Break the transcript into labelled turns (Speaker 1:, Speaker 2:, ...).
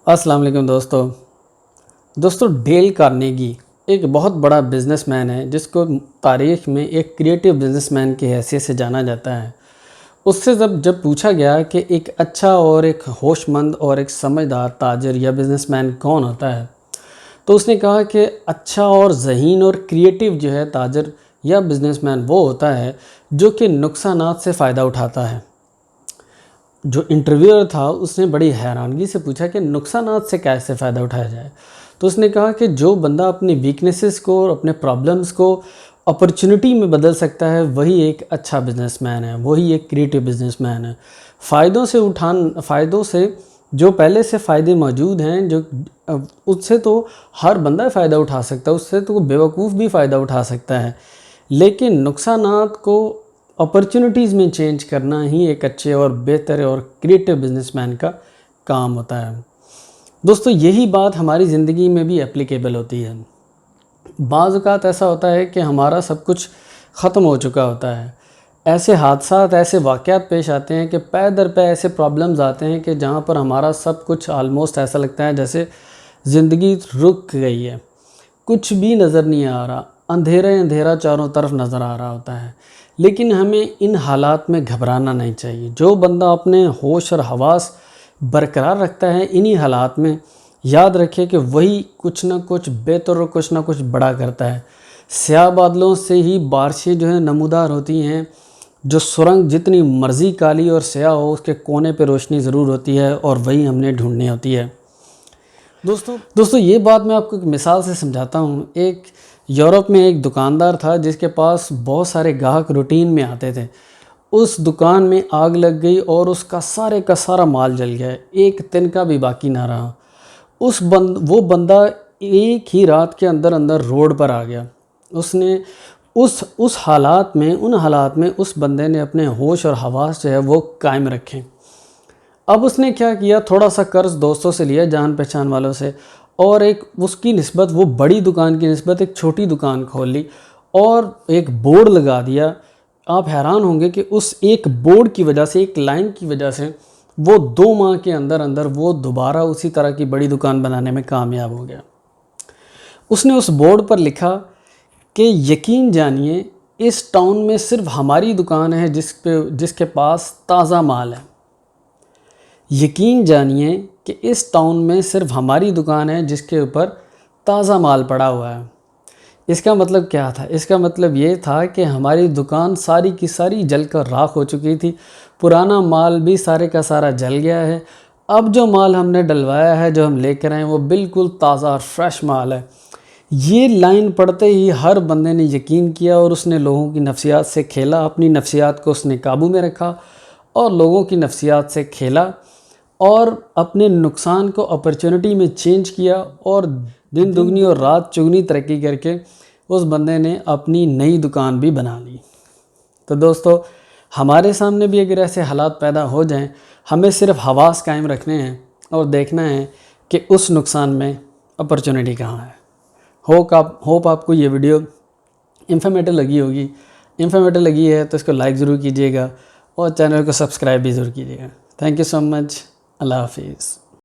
Speaker 1: अस्सलाम वालेकुम दोस्तों डेल कार्नेगी एक बहुत बड़ा बिज़नेसमैन है जिसको तारीख़ में एक क्रिएटिव बिज़नेसमैन की हैसियत से जाना जाता है। उससे जब पूछा गया कि एक अच्छा और एक होशमंद और एक समझदार ताजर या बिज़नेसमैन कौन होता है, तो उसने कहा कि अच्छा और ज़हीन और क्रिएटिव जो है ताजर या बिज़नेसमैन वो होता है जो कि नुकसानात से फ़ायदा उठाता है। जो इंटरव्यूअर था उसने बड़ी हैरानगी से पूछा कि नुकसानात से कैसे फ़ायदा उठाया जाए। तो उसने कहा कि जो बंदा अपनी वीकनेसेस को और अपने प्रॉब्लम्स को अपॉर्चुनिटी में बदल सकता है वही एक अच्छा बिजनेसमैन है, वही एक क्रिएटिव बिजनेसमैन है। फ़ायदों से जो पहले से फ़ायदे मौजूद हैं जो उससे तो हर बंदा फ़ायदा उठा सकता है, उससे तो बेवकूफ़ भी फ़ायदा उठा सकता है, लेकिन नुकसानात को अपॉर्चुनिटीज़ में चेंज करना ही एक अच्छे और बेहतर और क्रिएटिव बिजनेसमैन का काम होता है। दोस्तों यही बात हमारी ज़िंदगी में भी एप्लीकेबल होती है। बाज़ औक़ात ऐसा होता है कि हमारा सब कुछ ख़त्म हो चुका होता है, ऐसे हादसात ऐसे वाक़यात पेश आते हैं कि पै दर पै ऐसे प्रॉब्लम्स आते हैं कि जहाँ पर हमारा सब कुछ ऑलमोस्ट ऐसा लगता है जैसे ज़िंदगी रुक गई है, कुछ भी नज़र नहीं आ रहा, अंधेरा चारों तरफ नज़र आ रहा होता है। लेकिन हमें इन हालात में घबराना नहीं चाहिए। जो बंदा अपने होश और हवास बरकरार रखता है इन्हीं हालात में, याद रखे कि वही कुछ ना कुछ बेहतर और कुछ ना कुछ बड़ा करता है। स्याह बादलों से ही बारिशें जो हैं नमूदार होती हैं। जो सुरंग जितनी मर्ज़ी काली और स्याह हो उसके कोने पे रोशनी ज़रूर होती है और वही हमने ढूंढनी होती है। दोस्तों ये बात मैं आपको एक मिसाल से समझाता हूँ। एक यूरोप में एक दुकानदार था जिसके पास बहुत सारे ग्राहक रूटीन में आते थे। उस दुकान में आग लग गई और उसका सारे का सारा माल जल गया, एक तिनका भी बाकी ना रहा। वो बंदा एक ही रात के अंदर रोड पर आ गया। उसने उन हालात में उस बंदे ने अपने होश और हवास जो है वो कायम रखे। अब उसने क्या किया, थोड़ा सा कर्ज दोस्तों से लिया, जान पहचान वालों से, और एक उसकी निस्बत वो बड़ी दुकान की निस्बत एक छोटी दुकान खोल ली और एक बोर्ड लगा दिया। आप हैरान होंगे कि उस एक बोर्ड की वजह से, एक लाइन की वजह से वो 2 माह के अंदर वो दोबारा उसी तरह की बड़ी दुकान बनाने में कामयाब हो गया। उसने उस बोर्ड पर लिखा कि यकीन जानिए इस टाउन में सिर्फ हमारी दुकान है जिसके पास ताज़ा माल है। यकीन जानिए कि इस टाउन में सिर्फ हमारी दुकान है जिसके ऊपर ताज़ा माल पड़ा हुआ है। इसका मतलब क्या था? इसका मतलब ये था कि हमारी दुकान सारी की सारी जलकर राख हो चुकी थी, पुराना माल भी सारे का सारा जल गया है। अब जो माल हमने डलवाया है, जो हम लेकर आए, वो बिल्कुल ताज़ा और फ्रेश माल है। ये लाइन पढ़ते ही हर बंदे ने यकीन किया और उसने लोगों की नफ्सियात से खेला, अपनी नफ्सियात को उसने काबू में रखा और लोगों की नफ्सियात से खेला और अपने नुकसान को अपॉर्चुनिटी में चेंज किया और दिन दुगनी और रात चुगनी तरक्की करके उस बंदे ने अपनी नई दुकान भी बना ली। तो दोस्तों हमारे सामने भी अगर ऐसे हालात पैदा हो जाएं, हमें सिर्फ हवास कायम रखने हैं और देखना है कि उस नुकसान में अपॉर्चुनिटी कहाँ है। होप आपको ये वीडियो इन्फॉर्मेटिव लगी होगी। इन्फॉर्मेटिव लगी है तो इसको लाइक ज़रूर कीजिएगा और चैनल को सब्सक्राइब भी ज़रूर कीजिएगा। Thank you so much. अल्लाह हाफिज़।